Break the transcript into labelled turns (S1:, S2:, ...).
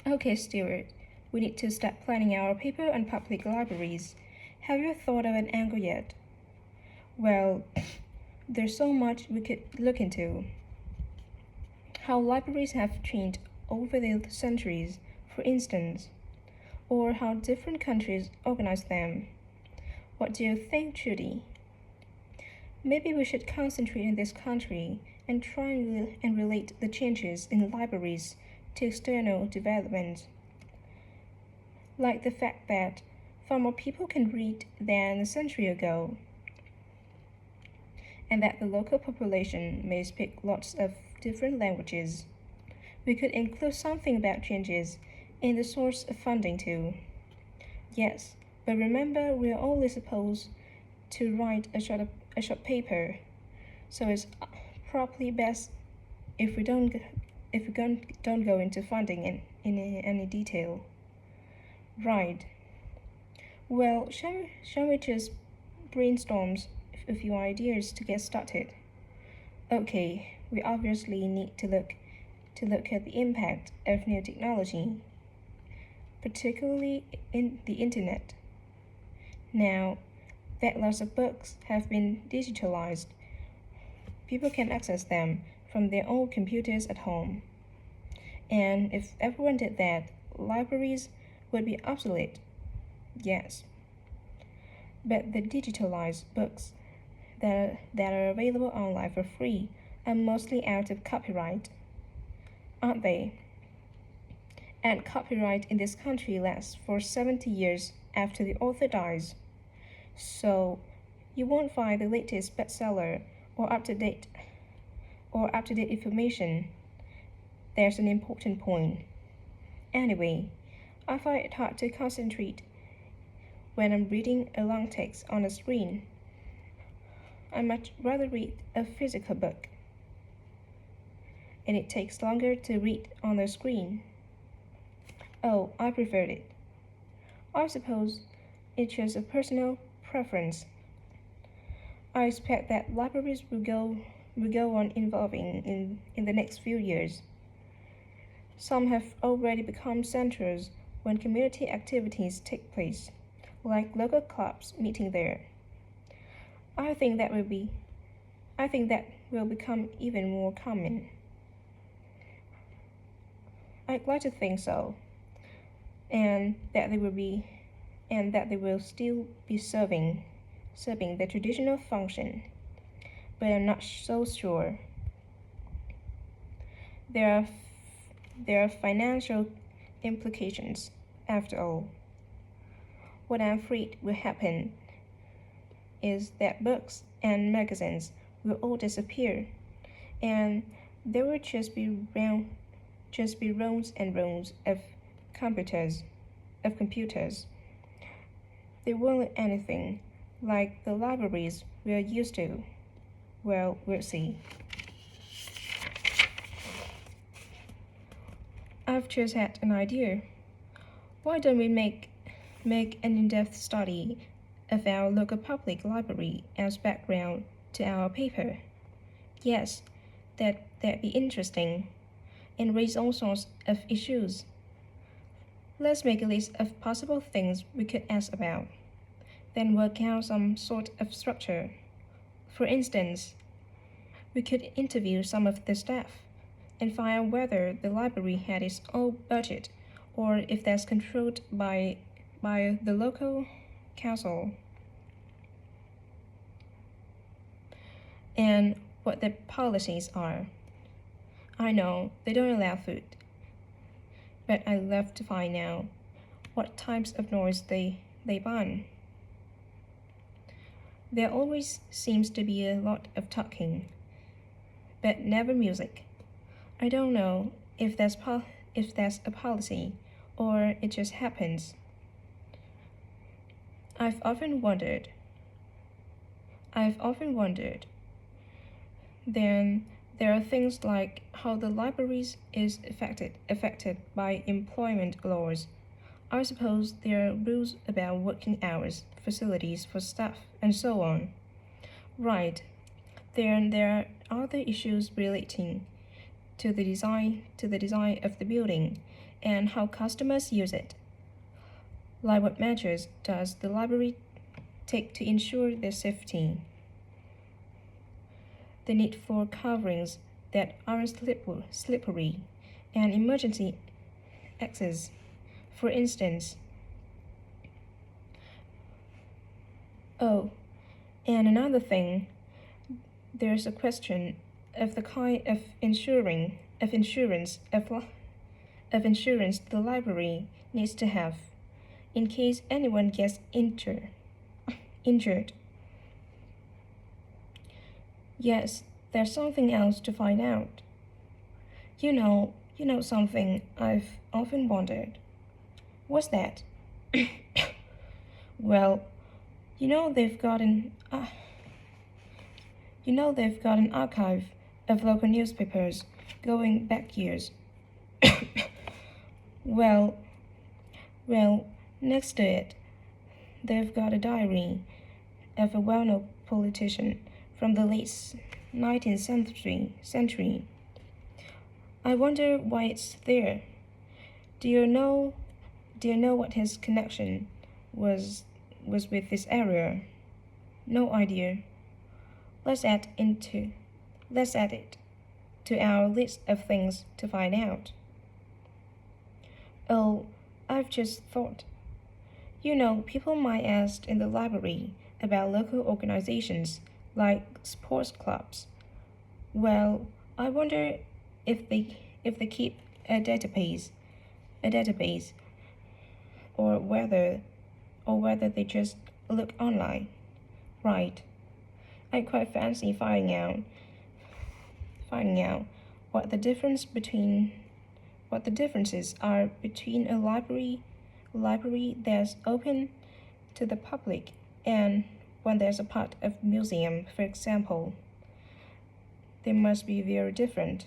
S1: Okay, Stuart, we need to start planning our paper on public libraries. Have you thought of an angle yet? Well, there's so much we could look into. How libraries have changed over the centuries, for instance, or how different countries organize them. What do you think, Judy? Maybe we should concentrate in this country and try and relate the changes in libraries to external developments, like the fact that far more people can read than a century ago, and that the local population may speak lots of different languages. We could include something about changes in the source of funding too. Yes, but remember we are only supposed to write a short paper, so it's probably best if we don't go into funding in any detail. Right. Well, shall we just brainstorm a few ideas to get started? Okay, we obviously need to look at the impact of new technology, particularly in the internet. Now that lots of books have been digitalized, people can access them from their own computers at home. And if everyone did that, libraries would be obsolete. Yes. But the digitalized books that are available online for free are mostly out of copyright, aren't they? And copyright in this country lasts for 70 years after the author dies. So you won't find the latest bestseller or up to date information. There's an important point. Anyway, I find it hard to concentrate when I'm reading a long text on a screen. I much rather read a physical book, and it takes longer to read on the screen. Oh, I prefer it. I suppose it's just a personal preference. I expect that libraries will go on evolving in the next few years. Some have already become centers when community activities take place, like local clubs meeting there. I think that will be I think that will become even more common. I'd like to think so, and that they will still be serving the traditional function, but I'm not so sure. There are there are financial implications after all. What I'm afraid will happen is that books and magazines will all disappear, and there will just be rows and rows of computers of computers. They won't look anything like the libraries we're used to. Well, we'll see. I've just had an idea. Why don't we make an in-depth study of our local public library as background to our paper? Yes, that'd be interesting and raise all sorts of issues. Let's make a list of possible things we could ask about, then work out some sort of structure. For instance, we could interview some of the staff and find out whether the library had its own budget or if that's controlled by the local council, and what the policies are. I know they don't allow food, but I'd love to find out what types of noise they ban. There always seems to be a lot of talking, but never music. I don't know if that's a policy or it just happens. I've often wondered. I've often wondered. Then there are things like how the libraries is affected by employment laws. I suppose there are rules about working hours, facilities for staff, and so on. Right. Then there are other issues relating to the design of the building and how customers use it. Like what measures does the library take to ensure their safety? The need for coverings that aren't slippery and emergency access. For instance, oh, and another thing, there's a question of the kind of insurance the library needs to have in case anyone gets injured. Yes, there's something else to find out. You know something I've often wondered. What's that? Well, you know they've got an archive of local newspapers going back years. Well, well, next to it, they've got a diary of a well-known politician from the late 19th century. I wonder why it's there. Do you know what his connection was with this area? No idea. Let's add it to our list of things to find out. Oh, I've just thought. People might ask in the library about local organizations like sports clubs. Well, I wonder if they keep a database, or whether they just look online. Right. I quite fancy finding out what the differences are between a library that's open to the public and when there's a part of museum, for example. They must be very different.